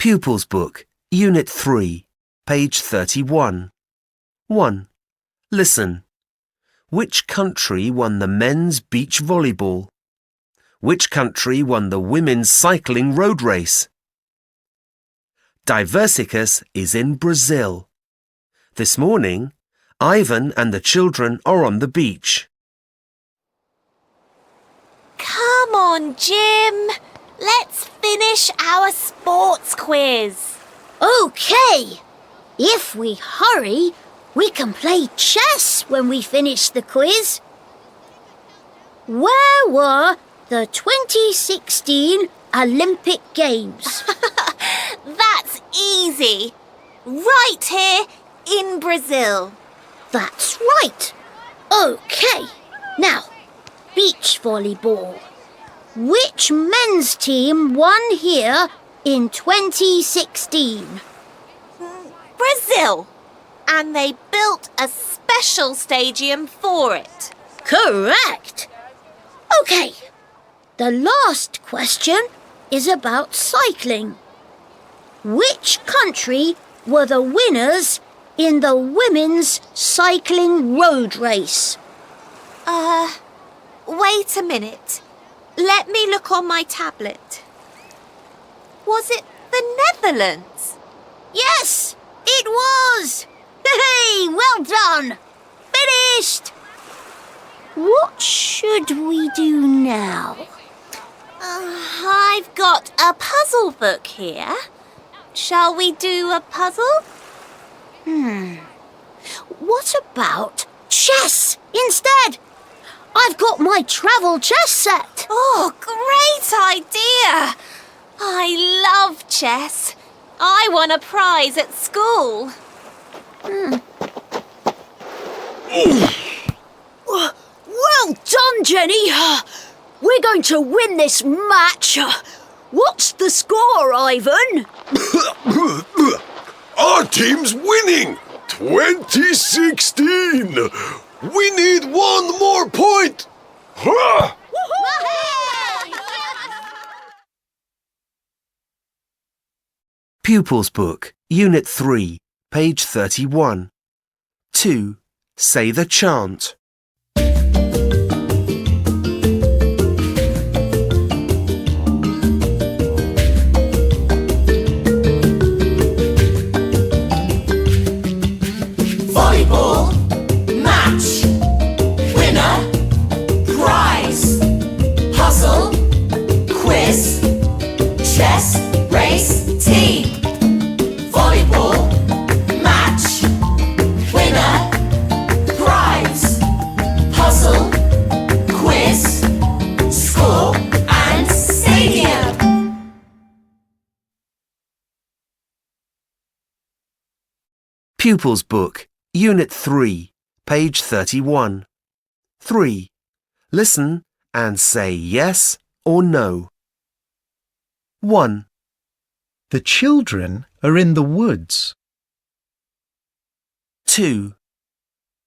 Pupil's Book, Unit 3, page 31. 1. Listen. Which country won the men's beach volleyball? Which country won the women's cycling road race? Diversicus is in Brazil. This morning, Ivan and the children are on the beach. Come on, Jim. Let's finish our sports quiz. OK. If we hurry, we can play chess when we finish the quiz. Where were the 2016 Olympic Games? That's easy. Right here in Brazil. That's right. OK. Now, beach volleyball. Which men's team won here in 2016? Brazil. And they built a special stadium for it. Correct. OK. The last question is about cycling. Which country were the winners in the women's cycling road race? Wait a minute. Let me look on my tablet. Was it the Netherlands? Yes, it was. Hey, well done. Finished. What should we do now? I've got a puzzle book here. Shall we do a puzzle? What about chess instead? I've got my travel chess set. Oh, great idea! I love chess. I won a prize at school. Well done, Jenny. We're going to win this match. What's the score, Ivan? Our team's winning! 2016! We need one more point! Ha! Pupil's Book, Unit 3, page 31. 2. Say the chant. Volleyball match, winner, prize, puzzle, quiz, chess, race, team. Volleyball match, winner, prize, puzzle, quiz, score and stadium. Pupil's Book, Unit 3, page 31. 3. Listen and say yes or no. 1. The children are in the woods. 2.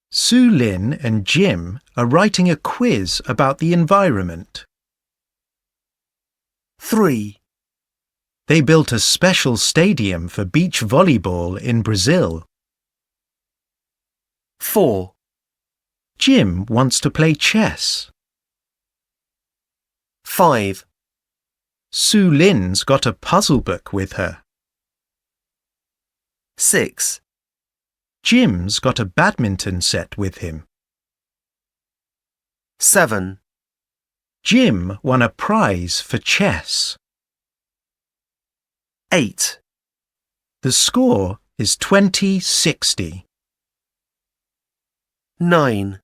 Sue Lynn and Jim are writing a quiz about the environment. 3. They built a special stadium for beach volleyball in Brazil. 4. Jim wants to play chess. 5. Sue Lynn's got a puzzle book with her. 6. Jim's got a badminton set with him. 7. Jim won a prize for chess. 8. The score is 2060. 9.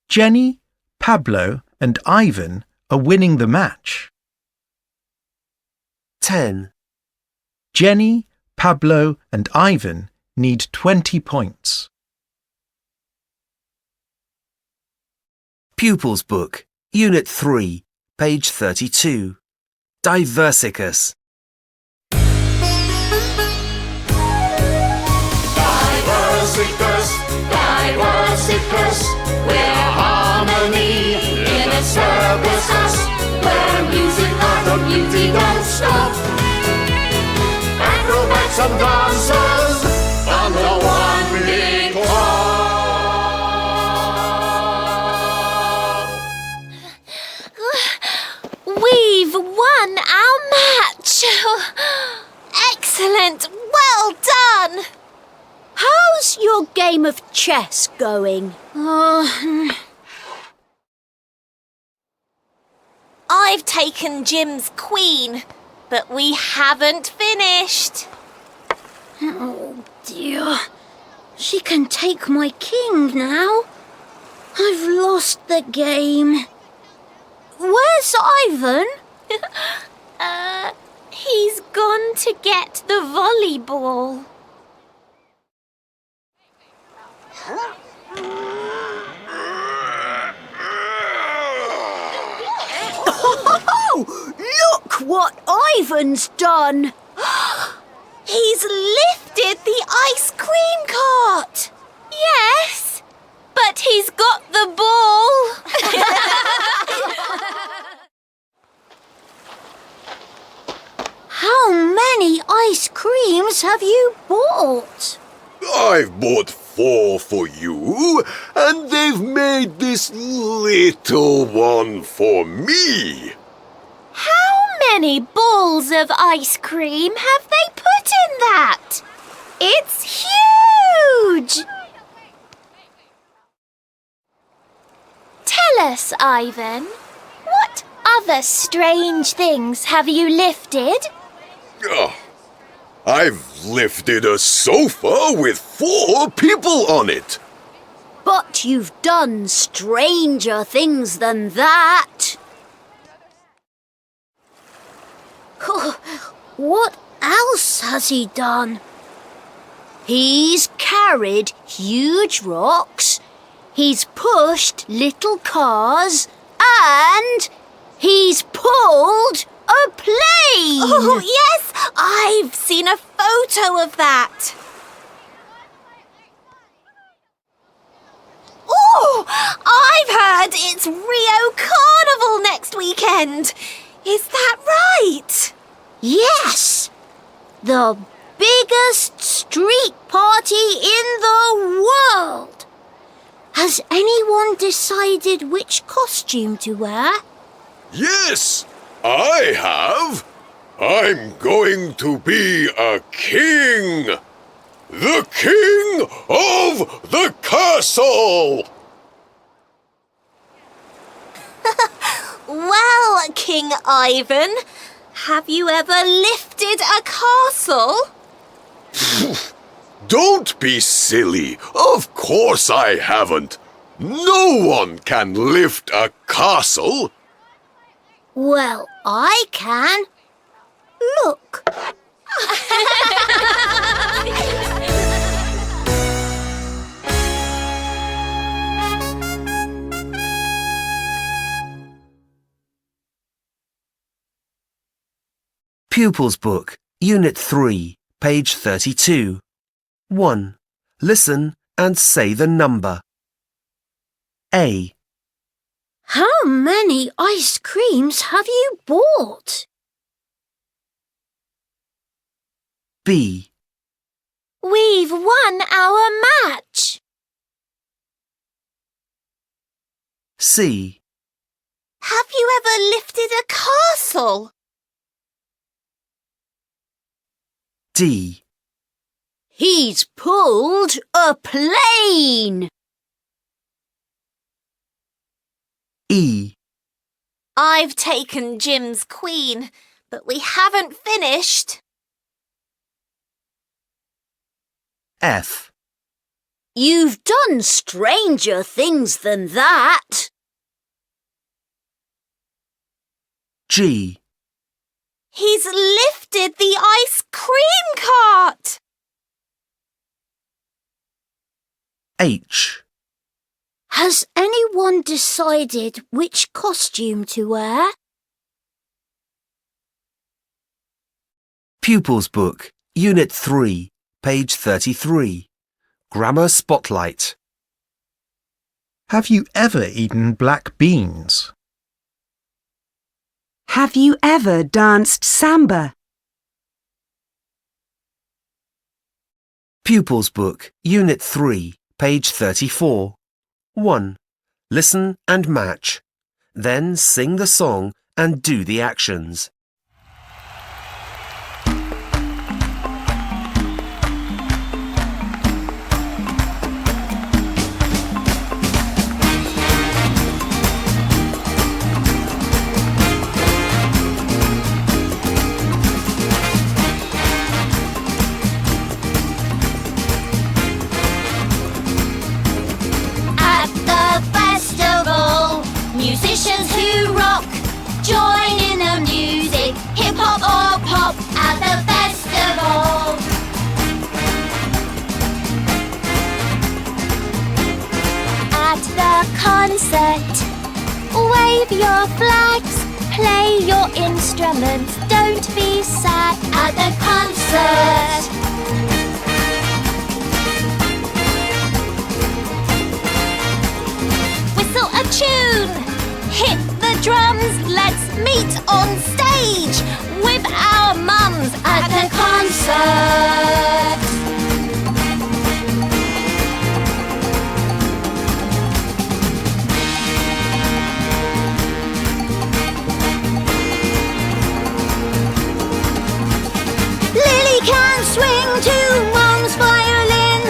Jenny, Pablo and Ivan are winning the match. 10. Jenny, Pablo and Ivan need 20 points. Pupil's Book, Unit 3, page 32. Diversicus. Diversicus, Diversicus, we're harmony in a circus house, where music, art and beauty don't stop. some glasses on the one big wall. We've won our match! Excellent! Well done! How's your game of chess going? I've taken Jim's queen, but we haven't finished. Oh dear. She can take my king now. I've lost the game. Where's Ivan? He's gone to get the volleyball. Oh, look what Ivan's done. He's lifted the ice cream cart. Yes, but he's got the ball. How many ice creams have you bought? I've bought 4 for you, and they've made this little one for me. How many balls of ice cream have they put in that? It's huge! Tell us, Ivan, what other strange things have you lifted? I've lifted a sofa with 4 people on it. But you've done stranger things than that. What else has he done? He's carried huge rocks, he's pushed little cars, and he's pulled a plane! Oh, yes! I've seen a photo of that. Oh, I've heard it's Rio Carnival next weekend. Is that right? Yes! The biggest street party in the world! Has anyone decided which costume to wear? Yes, I have. I'm going to be a king. The king of the castle. Well, King Ivan, have you ever lifted a castle? Don't be silly. Of course I haven't. No one can lift a castle. Well, I can. Look. Pupil's Book, Unit 3, page 32. 1. Listen and say the number. A, How many ice creams have you bought? B, We've won our match. C, Have you ever lifted a castle? D, He's pulled a plane. E, I've taken Jim's queen, but we haven't finished. F, You've done stranger things than that. G, He's lifted the ice cream cart. H, Has anyone decided which costume to wear? Pupil's Book, Unit 3, page 33. Grammar Spotlight. Have you ever eaten black beans? Have you ever danced samba? Pupil's Book, Unit 3, page 34. 1. Listen and match. Then sing the song and do the actions. Musicians who rock, join in the music, hip-hop or pop at the festival. At the concert, wave your flags, play your instruments, don't be sad at the concert. Whistle a tune! Hit the drums, let's meet on stage with our mums at the concert. Lily can swing to Mum's violin.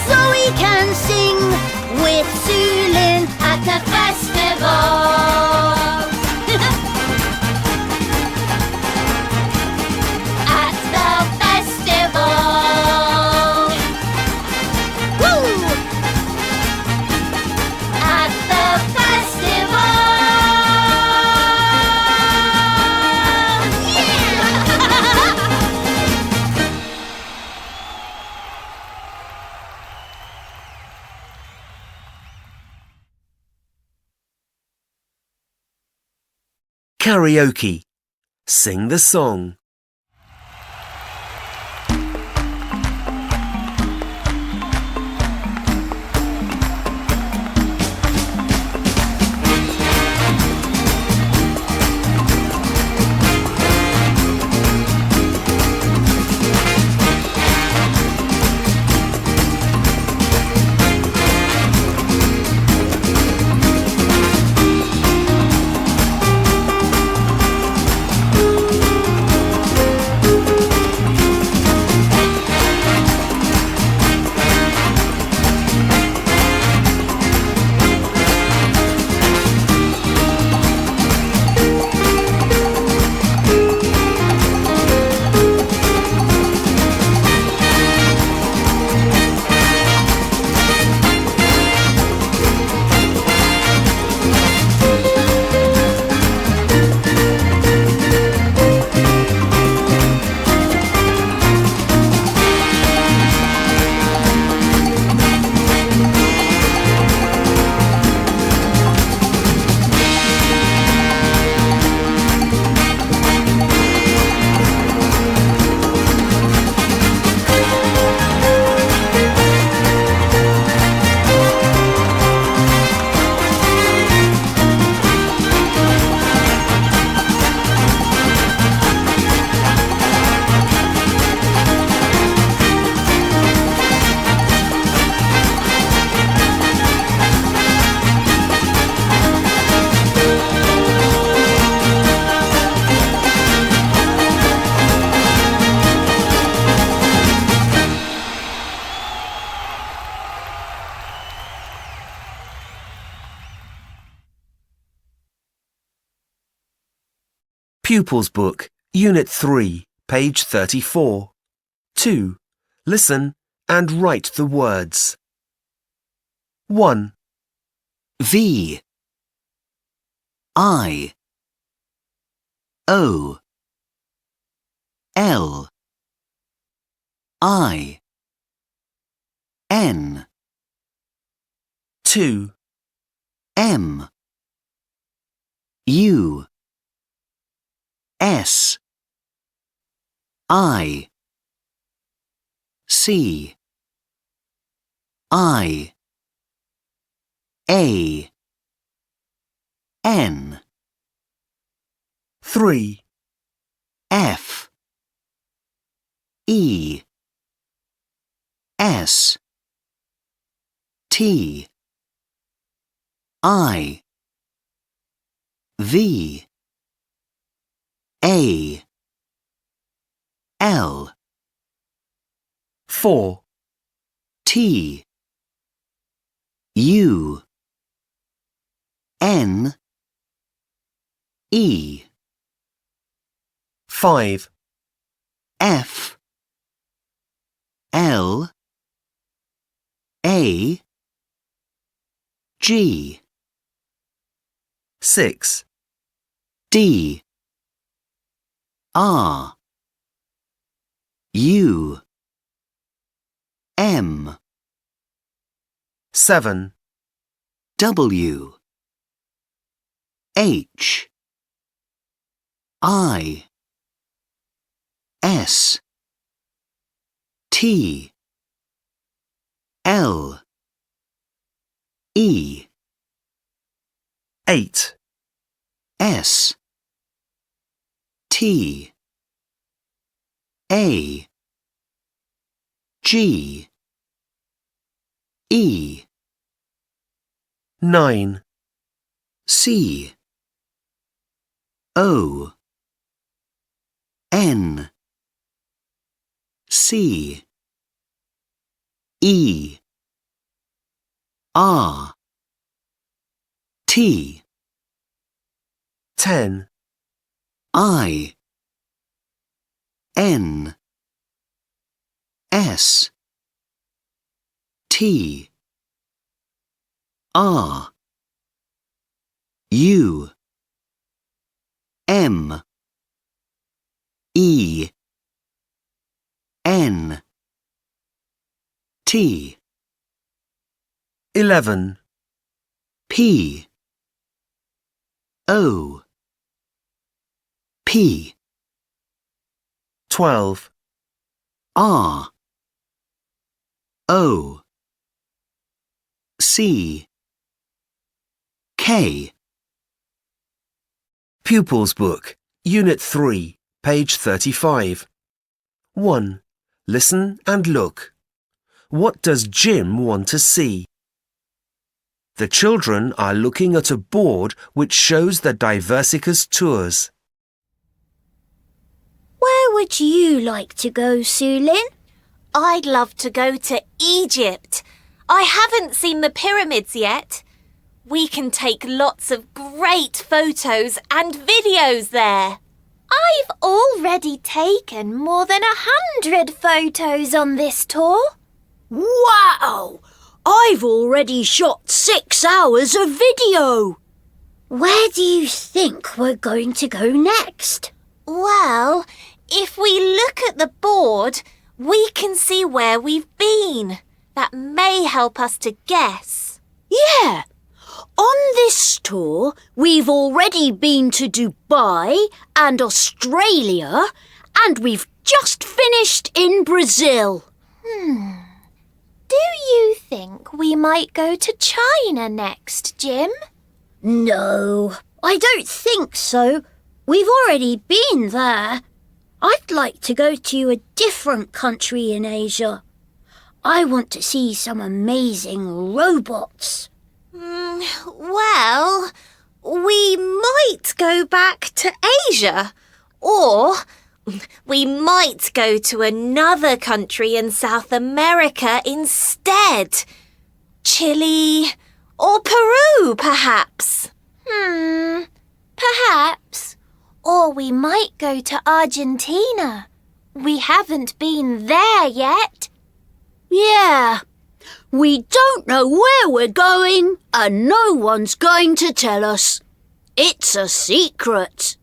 Zoe can sing with Sulin at the festival. Karaoke. Sing the song. Pupil's Book, Unit 3, page 34. 2. Listen and write the words. 1. V I O L I N 2. M U S I C I A N 3. F E S T I V A L 4, T U N E 5, F L A G 6, D R U M 7, W H I S T L E 8, S T A G E 9, C O N C E R T 10, I N S T R U M E N T 11, P O P 12, R O C K Pupil's Book, Unit 3, page 35. 1. Listen and look. What does Jim want to see? The children are looking at a board which shows the Diversicus tours. Where would you like to go, Sulin? I'd love to go to Egypt. I haven't seen the pyramids yet. We can take lots of great photos and videos there. I've already taken more than 100 photos on this tour. Wow! I've already shot 6 hours of video. Where do you think we're going to go next? Well, if we look at the board, we can see where we've been. That may help us to guess. Yeah. On this tour, we've already been to Dubai and Australia, and we've just finished in Brazil. Do you think we might go to China next, Jim? No, I don't think so. We've already been there. I'd like to go to a different country in Asia. I want to see some amazing robots. Well, we might go back to Asia, or we might go to another country in South America instead. Chile or Peru, perhaps. Perhaps. Or we might go to Argentina. We haven't been there yet. Yeah, we don't know where we're going, and no one's going to tell us. It's a secret.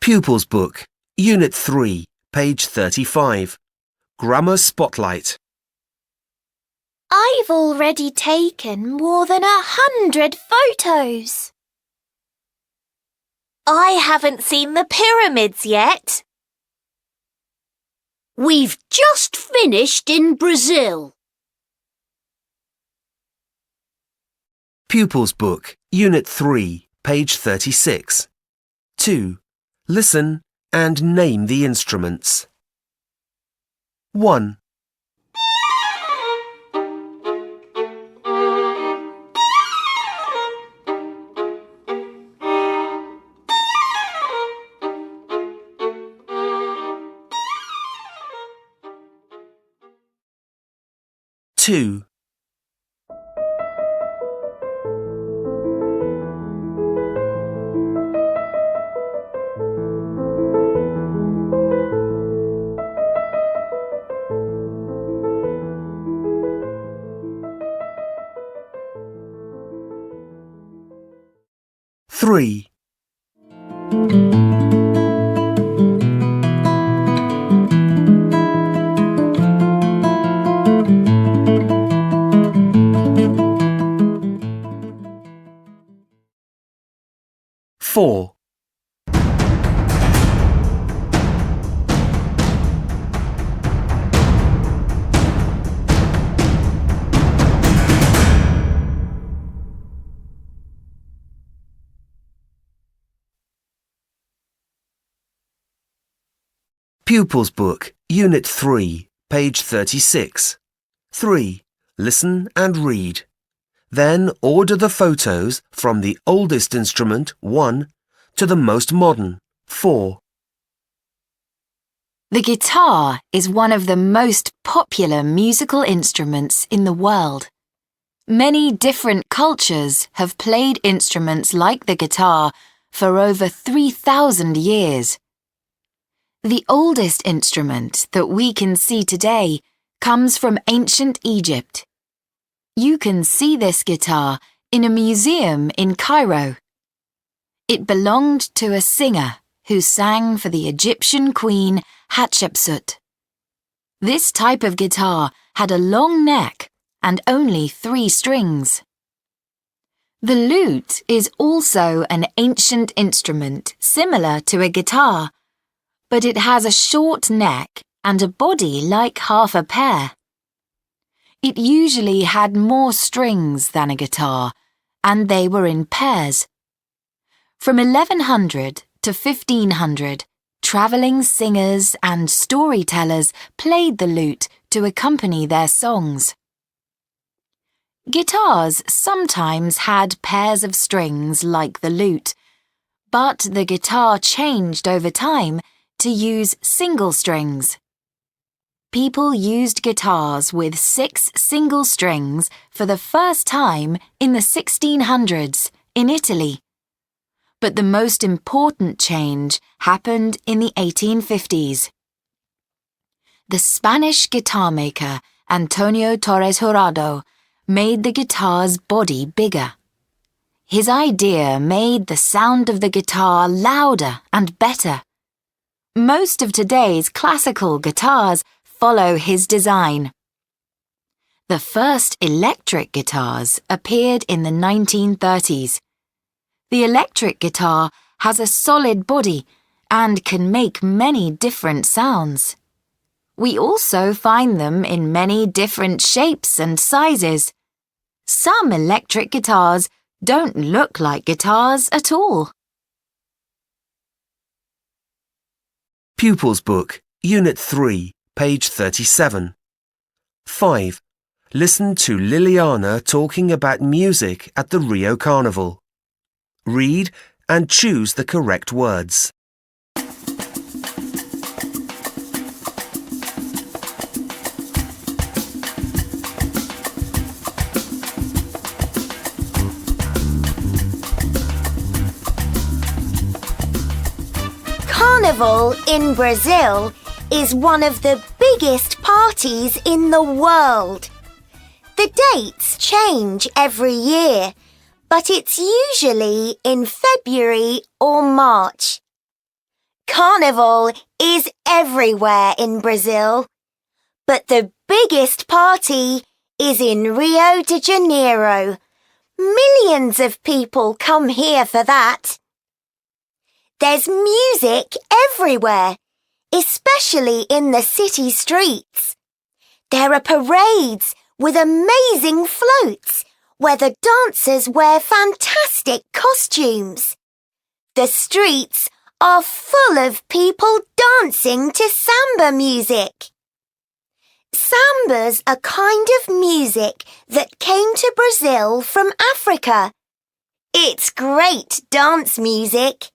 Pupil's Book, Unit 3, page 35. Grammar Spotlight. I've already taken more than 100 photos. I haven't seen the pyramids yet. We've just finished in Brazil. Pupil's Book, Unit 3, page 36. 2. Listen and name the instruments. 1, 2, 3, 4, 'Pupil's Book, Unit 3, page 36. 3. Listen and read. Then order the photos from the oldest instrument, 1, to the most modern, 4. The guitar is one of the most popular musical instruments in the world. Many different cultures have played instruments like the guitar for over 3,000 years. The oldest instrument that we can see today comes from ancient Egypt. You can see this guitar in a museum in Cairo. It belonged to a singer who sang for the Egyptian queen Hatshepsut. This type of guitar had a long neck and only 3 strings. The lute is also an ancient instrument similar to a guitar, but it has a short neck and a body like half a pear. It usually had more strings than a guitar, and they were in pairs. From 1100 to 1500, travelling singers and storytellers played the lute to accompany their songs. Guitars sometimes had pairs of strings like the lute, but the guitar changed over time to use single strings. People used guitars with 6 single strings for the first time in the 1600s in Italy. But the most important change happened in the 1850s. The Spanish guitar maker Antonio Torres Jurado made the guitar's body bigger. His idea made the sound of the guitar louder and better. Most of today's classical guitars follow his design. The first electric guitars appeared in the 1930s. The electric guitar has a solid body and can make many different sounds. We also find them in many different shapes and sizes. Some electric guitars don't look like guitars at all. Pupil's Book, Unit 3, page 37. 5. Listen to Liliana talking about music at the Rio Carnival. Read and choose the correct words. Carnival in Brazil is one of the biggest parties in the world. The dates change every year, but it's usually in February or March. Carnival is everywhere in Brazil, but the biggest party is in Rio de Janeiro. Millions of people come here for that. There's music everywhere, especially in the city streets. There are parades with amazing floats where the dancers wear fantastic costumes. The streets are full of people dancing to samba music. Samba's a kind of music that came to Brazil from Africa. It's great dance music.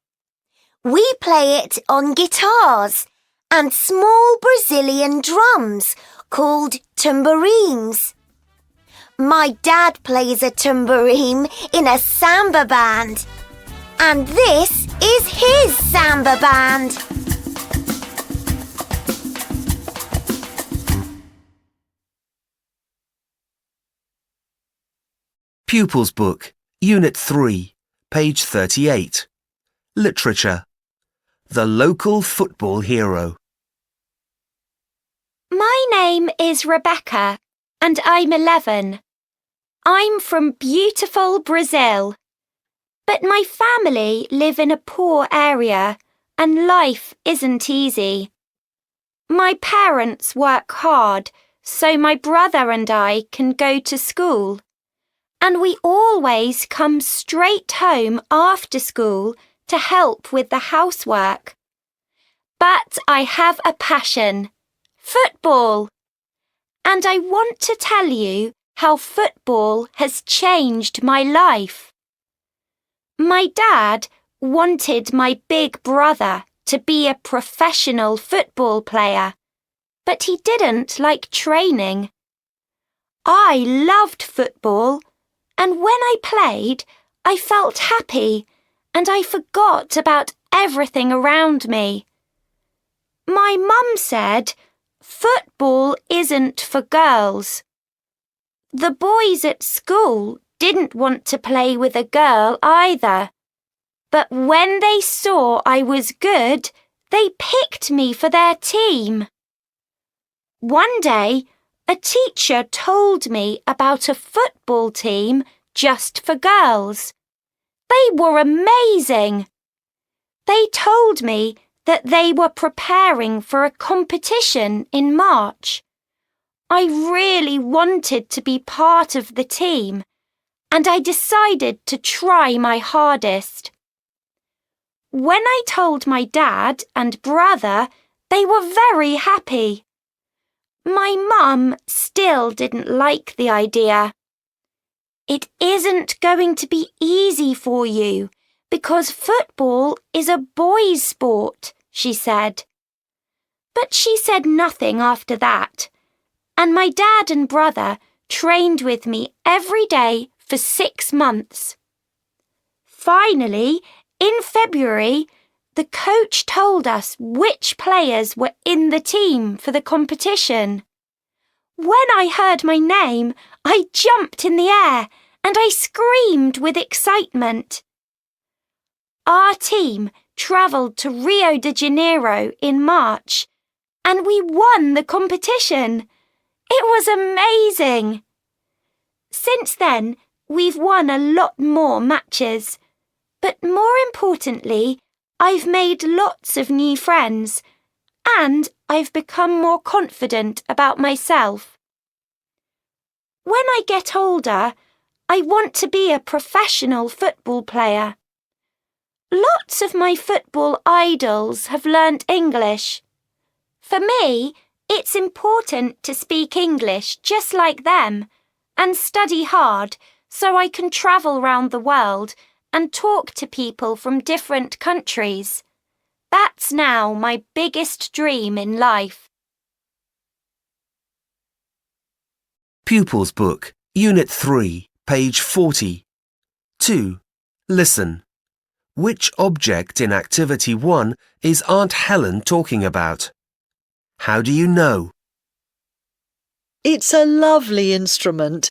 We play it on guitars and small Brazilian drums called tambourines. My dad plays a tambourine in a samba band, and this is his samba band. Pupil's Book, Unit 3, page 38. Literature. The Local Football Hero. My name is Rebecca, and I'm 11. I'm from beautiful Brazil. But my family live in a poor area, and life isn't easy. My parents work hard, so my brother and I can go to school. And we always come straight home after school to help with the housework. But I have a passion, football. And I want to tell you how football has changed my life. My dad wanted my big brother to be a professional football player, but he didn't like training. I loved football, and when I played, I felt happy and I forgot about everything around me. My mum said, "Football isn't for girls." The boys at school didn't want to play with a girl either. But when they saw I was good, they picked me for their team. One day, a teacher told me about a football team just for girls. They were amazing. They told me that they were preparing for a competition in March. I really wanted to be part of the team, and I decided to try my hardest. When I told my dad and brother, they were very happy. My mum still didn't like the idea. "It isn't going to be easy for you because football is a boys' sport," she said. But she said nothing after that, and my dad and brother trained with me every day for 6 months. Finally, in February, the coach told us which players were in the team for the competition. When I heard my name, I jumped in the air and I screamed with excitement. Our team travelled to Rio de Janeiro in March, and we won the competition. It was amazing. Since then, we've won a lot more matches. But more importantly, I've made lots of new friends, and I've become more confident about myself. When I get older, I want to be a professional football player. Lots of my football idols have learnt English. For me, it's important to speak English just like them and study hard so I can travel round the world and talk to people from different countries. That's now my biggest dream in life. Pupil's Book, Unit 3, page 40. 2. Listen. Which object in Activity 1 is Aunt Helen talking about? How do you know? It's a lovely instrument,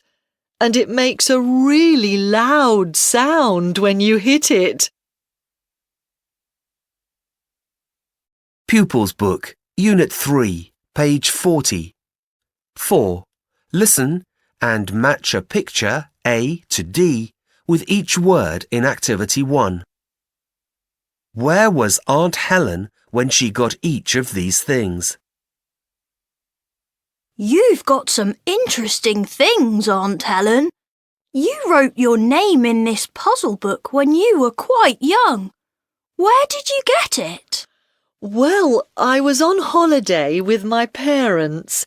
and it makes a really loud sound when you hit it. Pupil's Book, Unit 3, page 40. 4. Listen and match a picture, A to D, with each word in Activity 1. Where was Aunt Helen when she got each of these things? You've got some interesting things, Aunt Helen. You wrote your name in this puzzle book when you were quite young. Where did you get it? Well, I was on holiday with my parents.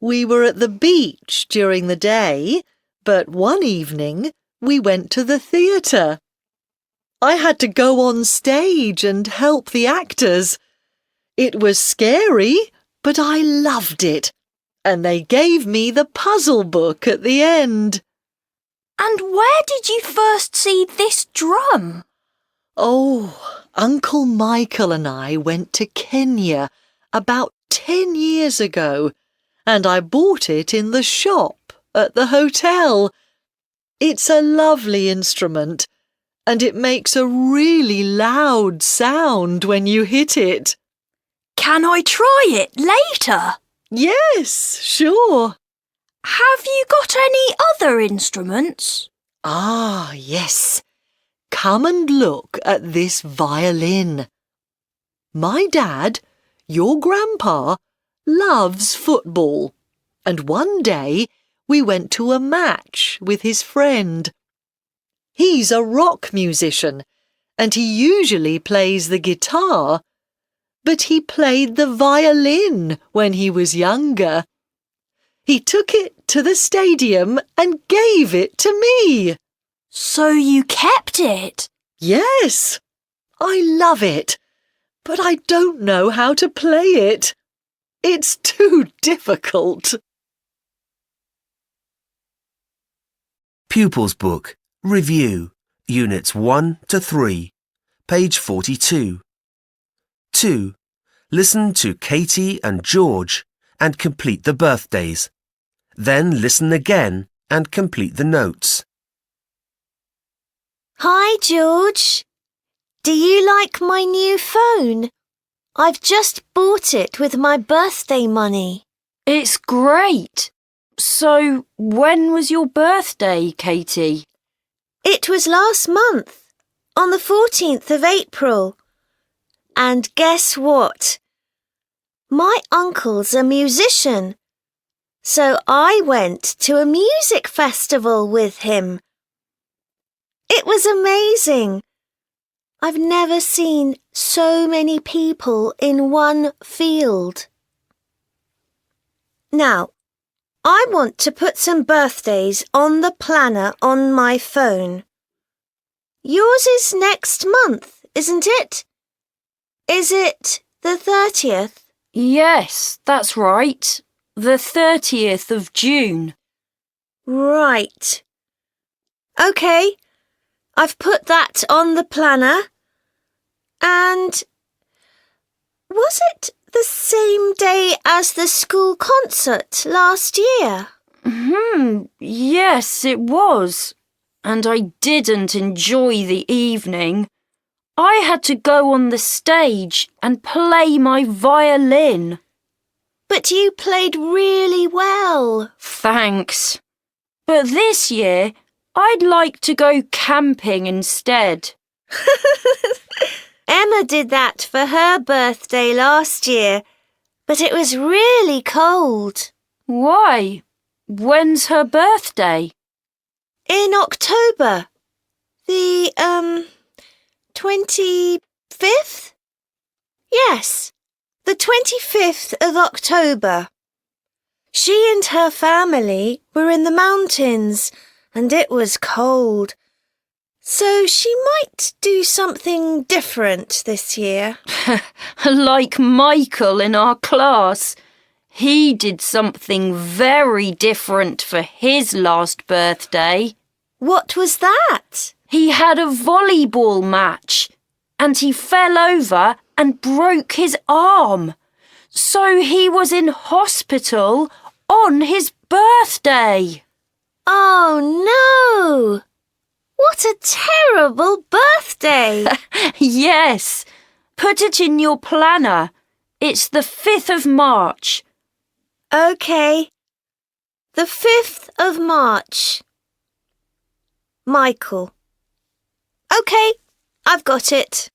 We were at the beach during the day, but one evening we went to the theatre. I had to go on stage and help the actors. It was scary, but I loved it. And they gave me the puzzle book at the end. And where did you first see this drum? Oh, Uncle Michael and I went to Kenya about 10 years ago, and I bought it in the shop at the hotel. It's a lovely instrument, and it makes a really loud sound when you hit it. Can I try it later? Yes, sure. Have you got any other instruments? Ah, yes. Come and look at this violin. My dad, your grandpa, loves football, and one day we went to a match with his friend. He's a rock musician, and he usually plays the guitar, but he played the violin when he was younger. He took it to the stadium and gave it to me. So you kept it? Yes, I love it, but I don't know how to play it. It's too difficult. Pupil's Book, Review, Units 1 to 3, page 42. 2. Listen to Katie and George and complete the birthdays. Then listen again and complete the notes. Hi, George. Do you like my new phone? I've just bought it with my birthday money. It's great. So, when was your birthday, Katie? It was last month, on the 14th of April. And guess what? My uncle's a musician. So I went to a music festival with him. It was amazing. I've never seen so many people in one field. Now, I want to put some birthdays on the planner on my phone. Yours is next month, isn't it? Is it the 30th? Yes, that's right. The 30th of June. Right. OK, I've put that on the planner. And was it the same day as the school concert last year? Yes, it was. And I didn't enjoy the evening. I had to go on the stage and play my violin. But you played really well. Thanks. But this year, I'd like to go camping instead. Emma did that for her birthday last year, but it was really cold. Why? When's her birthday? In October. The, 25th? Yes, the 25th of October. She and her family were in the mountains, and it was cold. So she might do something different this year. Like Michael in our class. He did something very different for his last birthday. What was that? He had a volleyball match, and he fell over and broke his arm. So he was in hospital on his birthday. Oh no! What a terrible birthday! Yes, put it in your planner. It's the 5th of March. OK. The 5th of March. Michael. OK, I've got it.